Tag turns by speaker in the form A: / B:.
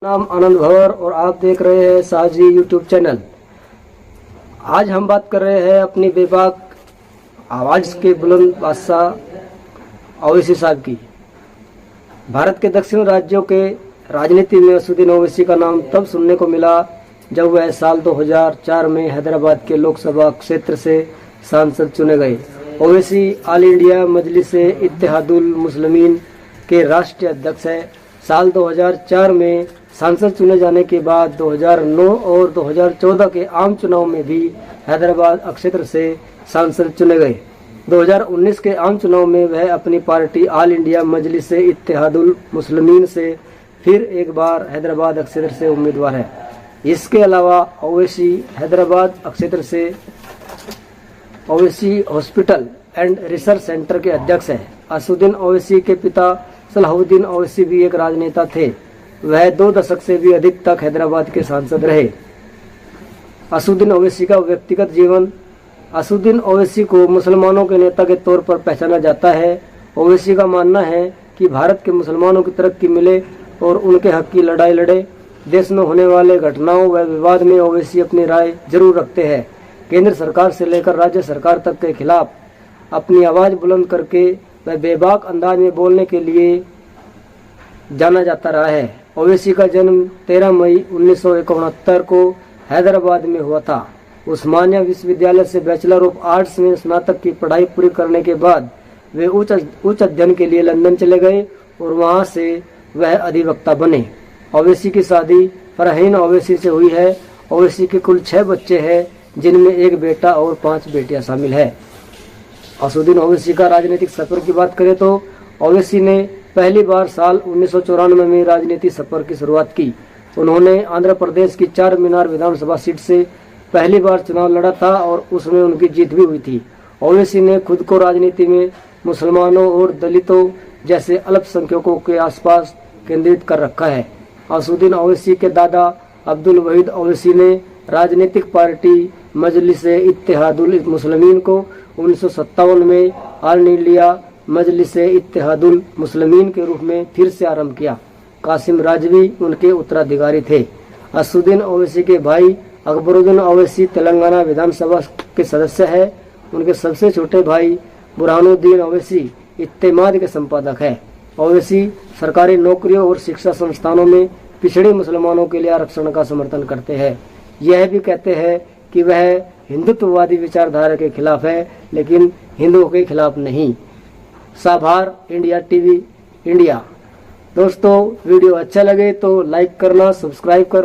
A: नाम आनंद भवर और आप देख रहे हैं साजी यूट्यूब चैनल। आज हम बात कर रहे हैं अपनी बेबाक आवाज के बुलंद बादशाह ओवैसी साहब की। भारत के दक्षिण राज्यों के राजनीति में असदुद्दीन ओवैसी का नाम तब सुनने को मिला जब वह साल 2004 में हैदराबाद के लोकसभा क्षेत्र से सांसद चुने गए। ओवैसी ऑल इंडिया मजलिस-ए-इत्तेहादुल मुस्लिमीन के राष्ट्रीय अध्यक्ष है। साल 2004 में सांसद चुने जाने के बाद 2009 और 2014 के आम चुनाव में भी हैदराबाद क्षेत्र से सांसद चुने गए। 2019 के आम चुनाव में वह अपनी पार्टी ऑल इंडिया मजलिस-ए-इत्तेहादुल मुस्लिमीन से फिर एक बार हैदराबाद क्षेत्र से उम्मीदवार है। इसके अलावा ओवैसी हैदराबाद क्षेत्र से Owaisi hospital and research centre के अध्यक्ष है। असदुद्दीन ओवैसी के पिता सलाहुद्दीन ओवैसी भी एक राजनेता थे। वह 2 दशक से भी अधिक तक हैदराबाद के सांसद रहे। असदुद्दीन ओवैसी का व्यक्तिगत जीवन। असदुद्दीन ओवैसी को मुसलमानों के नेता के तौर पर पहचाना जाता है। ओवैसी का मानना है कि भारत के मुसलमानों की तरक्की मिले और उनके हक की लड़ाई लड़े। देश में होने वाले घटनाओं व विवाद में ओवैसी अपनी राय जरूर रखते हैं। केंद्र सरकार से लेकर राज्य सरकार तक के खिलाफ अपनी आवाज बुलंद करके वह बेबाक अंदाज में बोलने के लिए जाना जाता रहा है। ओवैसी का जन्म 13 मई 1969 को हैदराबाद में हुआ था। उस्मानिया विश्वविद्यालय से बैचलर ऑफ आर्ट्स में स्नातक की पढ़ाई पूरी करने के बाद वे उच्च अध्ययन के लिए लंदन चले गए और वहां से वह अधिवक्ता बने। ओवैसी की शादी फरहीन ओवैसी से हुई है। ओवैसी के कुल 6 बच्चे हैं, जिनमें एक बेटा और 5 बेटियां शामिल है। असदुद्दीन ओवैसी का राजनीतिक सफर की बात करें तो ओवैसी ने पहली बार साल 1994 में राजनीतिक सफर की शुरुआत की। उन्होंने आंध्र प्रदेश की 4 मीनार विधानसभा सीट से पहली बार चुनाव लड़ा था और उसमें उनकी जीत भी हुई थी। ओवैसी ने खुद को राजनीति में मुसलमानों और दलितों जैसे अल्पसंख्यकों के आसपास केंद्रित कर रखा है। असदुद्दीन ओवैसी के दादा अब्दुल वहीद ओवैसी ने राजनीतिक पार्टी मजलिस-ए-इत्तेहादुल मुस्लिमीन को 1957 में ऑल इंडिया मजलिस-ए-इत्तेहादुल मुस्लिमीन के रूप में फिर से आरंभ किया। कासिम राजवी उनके उत्तराधिकारी थे। असदुद्दीन ओवैसी के भाई अकबरुद्दीन ओवैसी तेलंगाना विधानसभा के सदस्य है। उनके सबसे छोटे भाई बुरहानुद्दीन ओवैसी इत्तेमाद के संपादक है। ओवैसी सरकारी नौकरियों और शिक्षा संस्थानों में पिछड़े मुसलमानों के लिए आरक्षण का समर्थन करते हैं। यह भी कहते हैं कि वह हिंदुत्ववादी विचारधारा के खिलाफ है, लेकिन हिंदुओं के खिलाफ नहीं। साभार इंडिया टीवी इंडिया। दोस्तों, वीडियो अच्छा लगे तो लाइक करना, सब्सक्राइब करना।